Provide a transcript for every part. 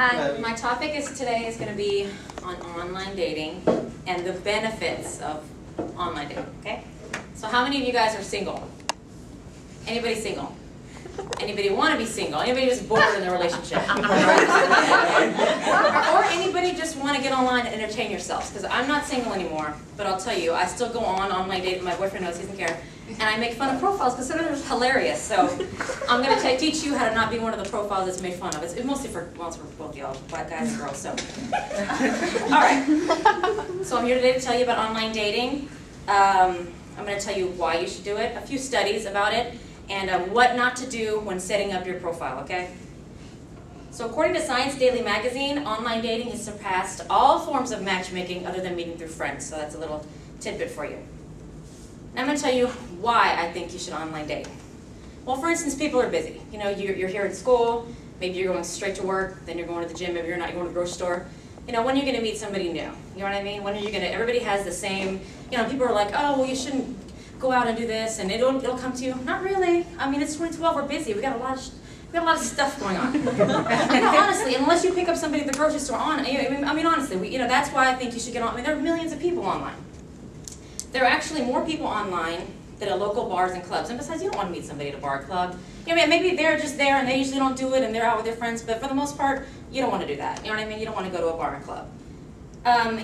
Hi, my topic today is going to be on online dating and the benefits of online dating, okay? So how many of you guys are single? Anybody single? Anybody want to be single? Anybody just bored in a relationship? Or anybody just want to get online and entertain yourselves? Because I'm not single anymore, but I'll tell you, I still go on online dating. My boyfriend knows, he doesn't care. And I make fun of profiles because some of them are hilarious. So I'm going to teach you how to not be one of the profiles that's made fun of. It's mostly for, well, it's for both y'all, black guys and girls. So, all right. So I'm here today to tell you about online dating. I'm going to tell you why you should do it, a few studies about it, and what not to do when setting up your profile, okay? So according to Science Daily magazine, online dating has surpassed all forms of matchmaking other than meeting through friends. So that's a little tidbit for you. Now I'm going to tell you why I think you should online date. Well, for instance, people are busy. You know, you're here at school, maybe you're going straight to work, then you're going to the gym, maybe you're not, you're going to the grocery store. You know, when are you going to meet somebody new? You know what I mean? When are you going to, everybody has the same, you know, people are like, oh, well, you shouldn't go out and do this, and it'll come to you. Not really. I mean, it's 2012, we're busy. We got a lot of stuff going on. You know, honestly, unless you pick up somebody at the grocery store I mean, honestly, you know, that's why I think you should get on. I mean, there are millions of people online. There are actually more people online than at local bars and clubs. And besides, you don't want to meet somebody at a bar or club. You know, maybe they're just there and they usually don't do it and they're out with their friends, but for the most part, you don't want to do that. You know what I mean? You don't want to go to a bar or club.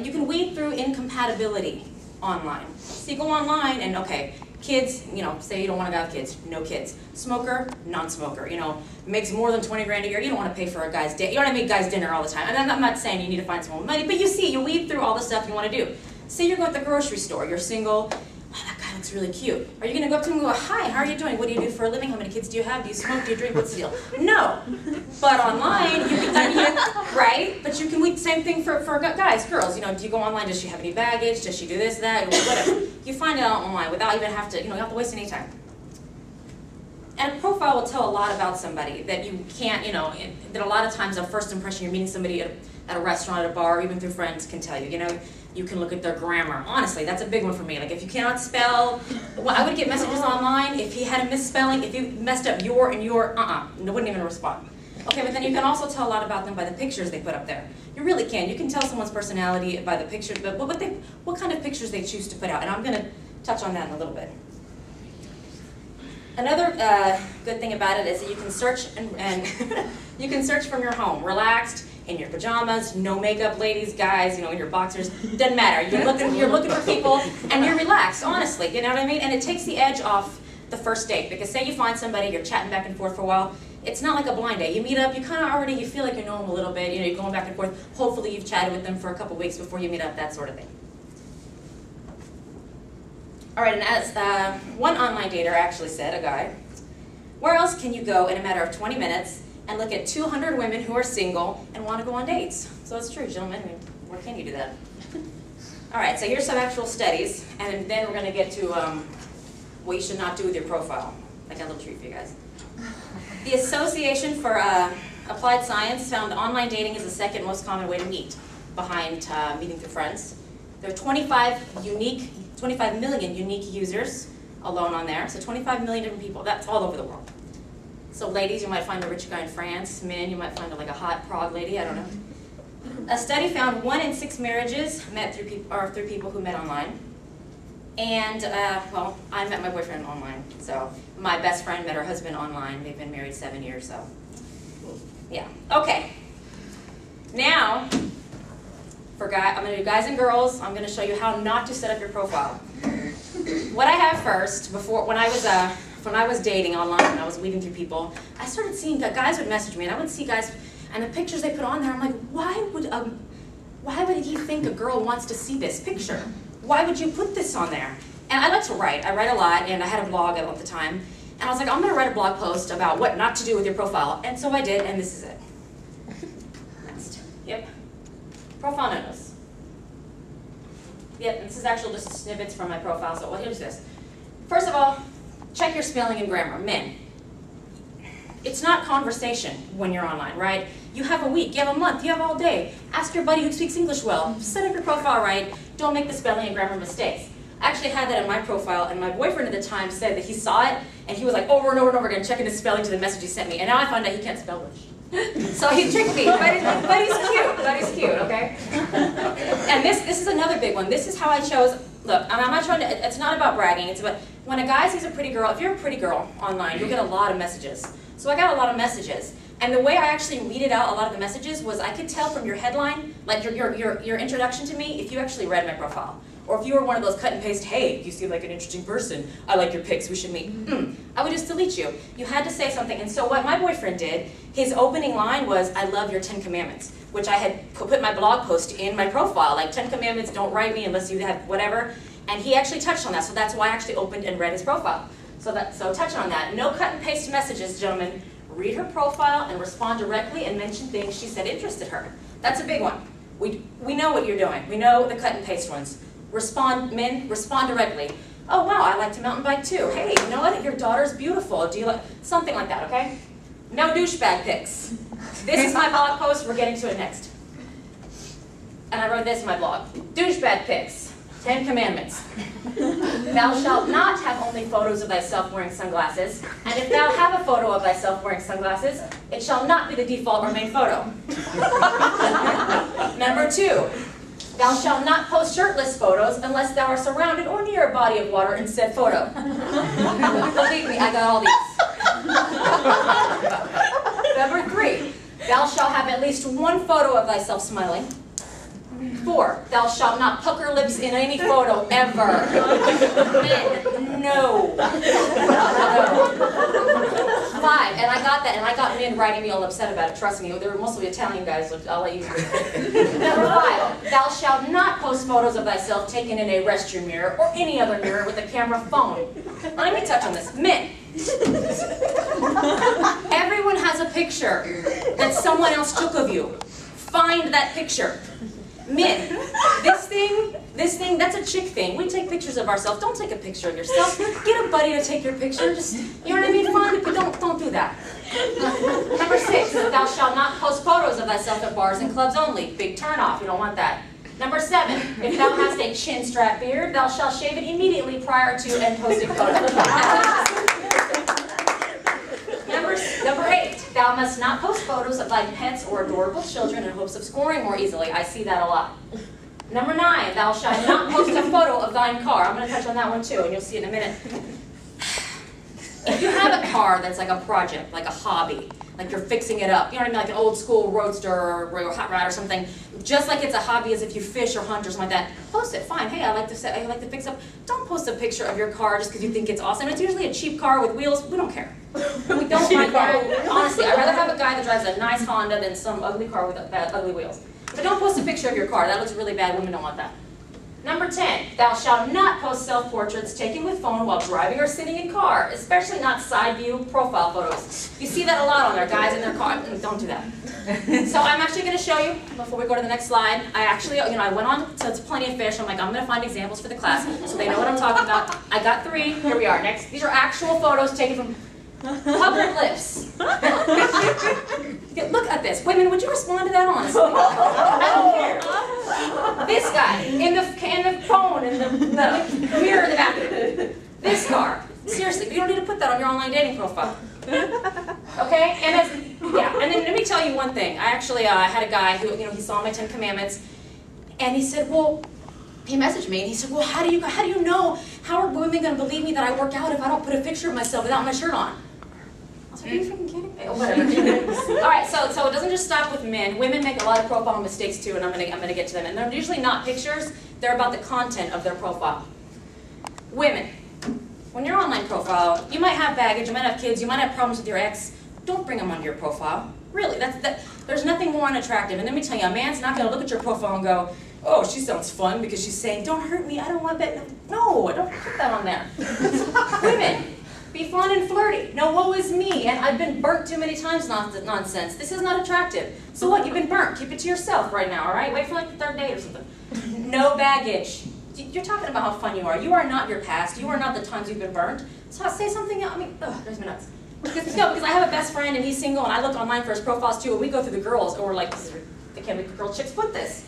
You can weed through incompatibility online. So you go online and, okay, kids, you know, say you don't want to go with kids, no kids. Smoker, non-smoker, you know, makes more than 20 grand a year, you don't want to pay for a guy's date. You don't want to make guys dinner all the time. And I'm not saying you need to find someone with money, but you see, you weed through all the stuff you want to do. Say you're going to the grocery store, you're single, oh, that guy looks really cute. Are you going to go up to him and go, hi, how are you doing? What do you do for a living? How many kids do you have? Do you smoke? Do you drink? What's the deal? No. But online, you can, right? But you can, same thing for guys, girls. You know, do you go online? Does she have any baggage? Does she do this, that, whatever? You find it out online without even have to, you know, you don't have to waste any time. And a profile will tell a lot about somebody that you can't, you know, that a lot of times a first impression you're meeting somebody at a restaurant, at a bar, or even through friends can tell you. You know, you can look at their grammar. Honestly, that's a big one for me. Like if you cannot spell, well, I would get messages online if he had a misspelling, if you messed up your and your, no, wouldn't even respond. Okay, but then you can also tell a lot about them by the pictures they put up there. You really can. You can tell someone's personality by the pictures, but what kind of pictures they choose to put out. And I'm going to touch on that in a little bit. Another good thing about it is that you can search and you can search from your home, relaxed, in your pajamas, no makeup, ladies, guys, you know, in your boxers, doesn't matter. You're looking for people and you're relaxed, honestly, you know what I mean? And it takes the edge off the first date, because say you find somebody, you're chatting back and forth for a while, it's not like a blind date. You meet up, you kind of already, you feel like you know them a little bit, you know, you're going back and forth. Hopefully you've chatted with them for a couple weeks before you meet up, that sort of thing. All right, and as one online dater actually said, a guy, where else can you go in a matter of 20 minutes and look at 200 women who are single and want to go on dates? So it's true, gentlemen. I mean, where can you do that? All right, so here's some actual studies, and then we're going to get to what you should not do with your profile. I got a little treat for you guys. The Association for Applied Science found online dating is the second most common way to meet, behind meeting through friends. There are 25 million unique users alone on there, so 25 million different people. That's all over the world. So ladies, you might find a rich guy in France. Men, you might find like a hot Prague lady, I don't know. A study found 1 in 6 marriages met through people who met online. And, well, I met my boyfriend online. So my best friend met her husband online. They've been married 7 years, so. Yeah, okay. Now, I'm going to do guys and girls. I'm going to show you how not to set up your profile. What I have first, when I was dating online, when I was weeding through people, I started seeing guys would message me, and I would see guys, and the pictures they put on there, I'm like, why would he think a girl wants to see this picture? Why would you put this on there? And I like to write. I write a lot, and I had a blog at the time, and I was like, I'm going to write a blog post about what not to do with your profile, and so I did, and this is it. Next. Yep. Profile notice. Yep, this is actually just snippets from my profile, so well, here's this. First of all, check your spelling and grammar. Men, it's not conversation when you're online, right? You have a week, you have a month, you have all day. Ask your buddy who speaks English well. Set up your profile right. Don't make the spelling and grammar mistakes. I actually had that in my profile, and my boyfriend at the time said that he saw it, and he was like over and over and over again checking his spelling to the message he sent me, and now I find out he can't spell English. So he tricked me, but he's cute, okay? And this is another big one. This is how I chose, look, I'm not trying to, it's not about bragging, it's about, when a guy sees a pretty girl, if you're a pretty girl online, you'll get a lot of messages. So I got a lot of messages. And the way I actually weeded out a lot of the messages was I could tell from your headline, like your introduction to me, if you actually read my profile. Or if you were one of those cut and paste, hey, you seem like an interesting person, I like your pics, we should meet. I would just delete you. You had to say something. And so what my boyfriend did, his opening line was, I love your 10 commandments, which I had put my blog post in my profile, like 10 commandments, don't write me unless you have whatever. And he actually touched on that, so that's why I actually opened and read his profile. So touch on that. No cut and paste messages, gentlemen. Read her profile and respond directly and mention things she said interested her. That's a big one. We know what you're doing. We know the cut and paste ones. Men, respond directly. Oh wow, I like to mountain bike too. Hey, you know what? Your daughter's beautiful. Do you like something like that, okay? No douchebag pics. This is my blog post, we're getting to it next. And I wrote this in my blog. Douchebag pics. 10 commandments. Thou shalt not have only photos of thyself wearing sunglasses, and if thou have a photo of thyself wearing sunglasses, it shall not be the default or main photo. Number 2, thou shalt not post shirtless photos unless thou art surrounded or near a body of water in said photo. Believe me, I got all these. Number 3, thou shalt have at least one photo of thyself smiling. 4, thou shalt not pucker lips in any photo, ever. Men, no. 5, and I got that, and I got men writing me all upset about it, trust me. They were mostly Italian guys, so I'll let you Number 5, thou shalt not post photos of thyself taken in a restroom mirror or any other mirror with a camera phone. Now, let me touch on this. Men. Everyone has a picture that someone else took of you. Find that picture. Men, this thing, that's a chick thing. We take pictures of ourselves. Don't take a picture of yourself. Get a buddy to take your picture. Just, you know what I mean? Find it, but don't do that. Number 6, thou shalt not post photos of thyself at bars and clubs only. Big turn off. You don't want that. Number 7, if thou hast a chin strap beard, thou shalt shave it immediately prior to and posting photos. Number 8, thou must not post photos of thy pets or adorable children in hopes of scoring more easily. I see that a lot. Number 9, thou shalt not post a photo of thine car. I'm going to touch on that one too, and you'll see it in a minute. If you have a car that's like a project, like a hobby, like you're fixing it up, you know what I mean, like an old school roadster or hot rod or something, just like it's a hobby as if you fish or hunt or something like that, post it, fine. Hey, I like to fix up. Don't post a picture of your car just because you think it's awesome. It's usually a cheap car with wheels. We don't care. We don't like that. Honestly, I'd rather have a guy that drives a nice Honda than some ugly car with ugly wheels. But don't post a picture of your car. That looks really bad. Women don't want that. Number 10, thou shalt not post self-portraits taken with phone while driving or sitting in car, especially not side view profile photos. You see that a lot on there, guys in their car. Don't do that. So I'm actually going to show you, before we go to the next slide, I went on to Plenty of Fish. I'm like, I'm going to find examples for the class so they know what I'm talking about. I got 3. Here we are. Next, these are actual photos taken from puckered lips. Look at this. Women, would you respond to that honestly? I don't care. This guy, in the phone, in the mirror in the bathroom. This car. Seriously, you don't need to put that on your online dating profile. Okay? And then let me tell you one thing. I actually had a guy who, he saw my 10 commandments, and he said, well, he messaged me and he said, well, how do you know? How are women going to believe me that I work out if I don't put a picture of myself without my shirt on? I was like, are you freaking kidding me? Whatever. All right, so it doesn't just stop with men. Women make a lot of profile mistakes too, and I'm gonna get to them. And they're usually not pictures. They're about the content of their profile. Women, when your online profile, you might have baggage, you might have kids, you might have problems with your ex. Don't bring them onto your profile. Really, there's nothing more unattractive. And let me tell you, a man's not gonna look at your profile and go, oh, she sounds fun because she's saying, don't hurt me, I don't want that. No, don't put that on there. Women, be fun and flirty. No, woe is me, and I've been burnt too many times nonsense. This is not attractive. So what, you've been burnt. Keep it to yourself right now, all right? Wait for like the 3rd date or something. No baggage. You're talking about how fun you are. You are not your past. You are not the times you've been burnt. So say something else. I mean, there's my nuts. Because I have a best friend and he's single and I look online for his profiles too and we go through the girls and we're like, can't make girl chicks put this.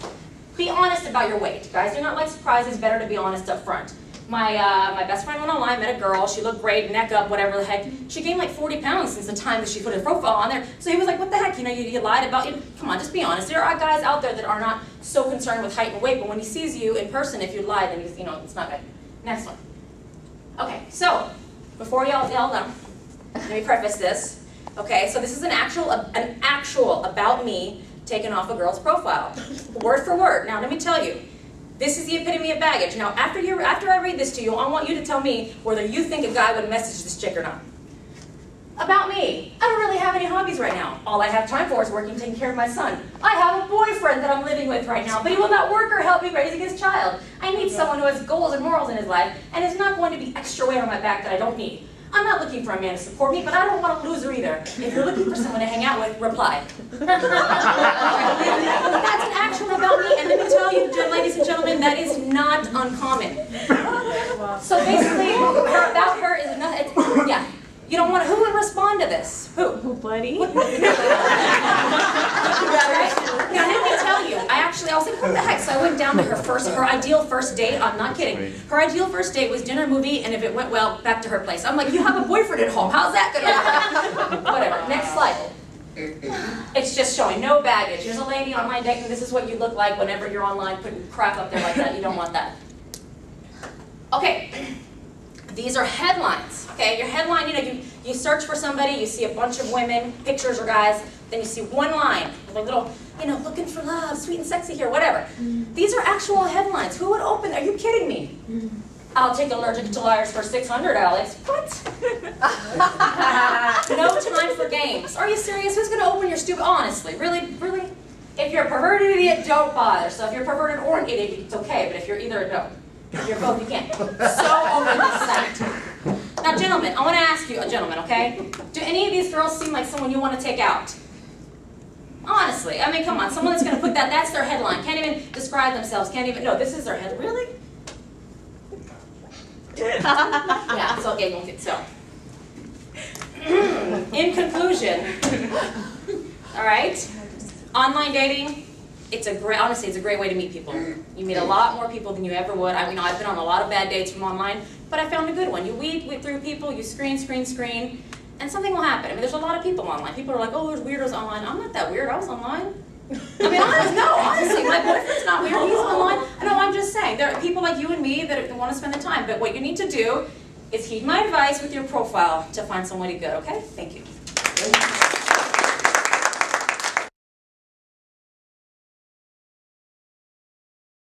Be honest about your weight, guys. Do not like surprises. Better to be honest up front. My best friend went online, met a girl, she looked great, neck up, whatever the heck. She gained like 40 pounds since the time that she put her profile on there. So he was like, what the heck, you know, you lied about it. Come on, just be honest. There are guys out there that are not so concerned with height and weight, but when he sees you in person, if you lie, then he's, you know, it's not good. Next one. Okay, so, before y'all yell them, let me preface this. Okay, so this is an actual about me taken off a girl's profile. Word for word. Now let me tell you, this is the epitome of baggage. Now after I read this to you, I want you to tell me whether you think a guy would message this chick or not. About me, I don't really have any hobbies right now. All I have time for is working, taking care of my son. I have a boyfriend that I'm living with right now, but he will not work or help me raising his child. I need someone who has goals and morals in his life and is not going to be extra weight on my back that I don't need. I'm not looking for a man to support me, but I don't want a loser either. If you're looking for someone to hang out with, reply. That's an actual about me, and let me tell you, ladies and gentlemen, that is not uncommon. So basically, about her is nothing. Yeah. You don't want to, who would respond to this? Who? Buddy. Right? Now let me tell you, I was like, what the heck? So I went down to her ideal first date. I'm not kidding. Her ideal first date was dinner, movie, and if it went well, back to her place. I'm like, you have a boyfriend at home. How's that gonna work? Whatever. Next slide. It's just showing no baggage. Here's a lady online dating. This is what you look like whenever you're online putting crap up there like that. You don't want that. Okay. These are headlines, okay? Your headline, you know, you search for somebody, you see a bunch of women, pictures or guys, then you see one line with a little, you know, looking for love, sweet and sexy here, whatever. These are actual headlines. Who would open? Are you kidding me? I'll take allergic to liars for $600, Alex. What? No time for games. Are you serious? Who's going to open your stupid? Honestly, really? Really? If you're a perverted idiot, don't bother. So if you're a perverted or an idiot, it's okay. But if you're either, no. If you're both, you can't. So over the site. Now, gentlemen, I want to ask you, gentlemen, okay? Do any of these girls seem like someone you want to take out? Honestly, I mean, come on. Someone that's going to put that's their headline. Can't even describe themselves. Can't even, no, this is their head. Really? Yeah, so okay, so. In conclusion, all right, online dating, honestly, it's a great way to meet people. You meet a lot more people than you ever would. I've been on a lot of bad dates from online, but I found a good one. You weed through people, you screen, and something will happen. I mean, there's a lot of people online. People are like, oh, there's weirdos online. I'm not that weird. I was online. I mean, honestly, my boyfriend's not weird. He's online. No, I'm just saying, there are people like you and me that want to spend the time. But what you need to do is heed my advice with your profile to find somebody good, okay? Thank you.